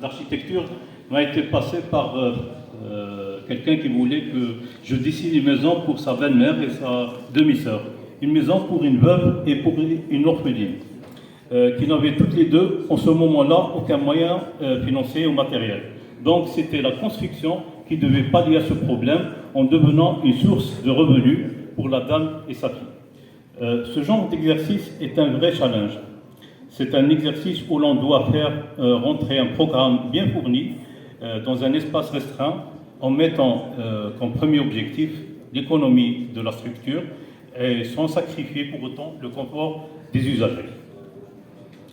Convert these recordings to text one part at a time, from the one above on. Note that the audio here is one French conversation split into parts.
L'architecture m'a été passée par quelqu'un qui voulait que je dessine une maison pour sa belle-mère et sa demi-sœur. Une maison pour une veuve et pour une orpheline, qui n'avaient toutes les deux, en ce moment-là, aucun moyen financier ou matériel. Donc c'était la construction qui devait pallier à ce problème en devenant une source de revenus pour la dame et sa fille. Ce genre d'exercice est un vrai challenge. C'est un exercice où l'on doit faire rentrer un programme bien fourni dans un espace restreint en mettant comme premier objectif l'économie de la structure et sans sacrifier pour autant le confort des usagers.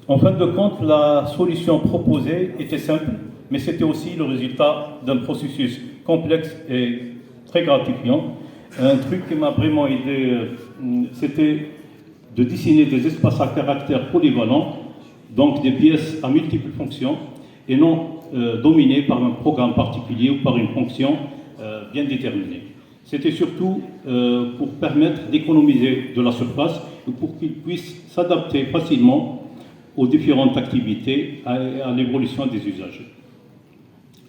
En fin de compte, la solution proposée était simple, mais c'était aussi le résultat d'un processus complexe et très gratifiant. Un truc qui m'a vraiment aidé, c'était de dessiner des espaces à caractère polyvalent, donc des pièces à multiples fonctions, et non dominées par un programme particulier ou par une fonction bien déterminée. C'était surtout pour permettre d'économiser de la surface et pour qu'ils puissent s'adapter facilement aux différentes activités et à l'évolution des usagers.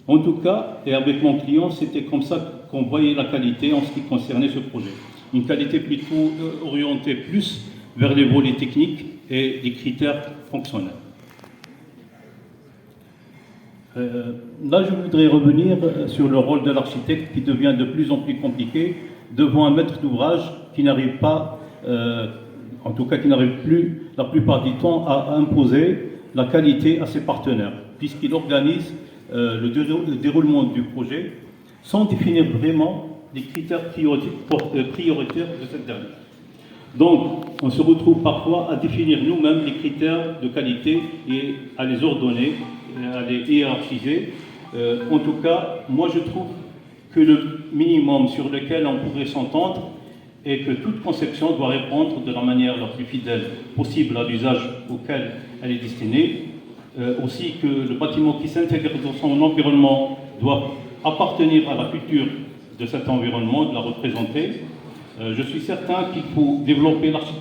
En tout cas, et avec mon client, c'était comme ça qu'on voyait la qualité en ce qui concernait ce projet. Une qualité plutôt orientée plus vers les volets techniques et les critères fonctionnels. Là, je voudrais revenir sur le rôle de l'architecte qui devient de plus en plus compliqué devant un maître d'ouvrage qui n'arrive pas, en tout cas qui n'arrive plus la plupart du temps à imposer la qualité à ses partenaires, puisqu'il organise le déroulement du projet sans définir vraiment les critères prioritaires de cette dernière. Donc, on se retrouve parfois à définir nous-mêmes les critères de qualité et à les ordonner, à les hiérarchiser. En tout cas, moi je trouve que le minimum sur lequel on pourrait s'entendre est que toute conception doit répondre de la manière la plus fidèle possible à l'usage auquel elle est destinée. Aussi que le bâtiment qui s'intègre dans son environnement doit appartenir à la culture de cet environnement, de la représenter. Je suis certain qu'il faut développer l'architecture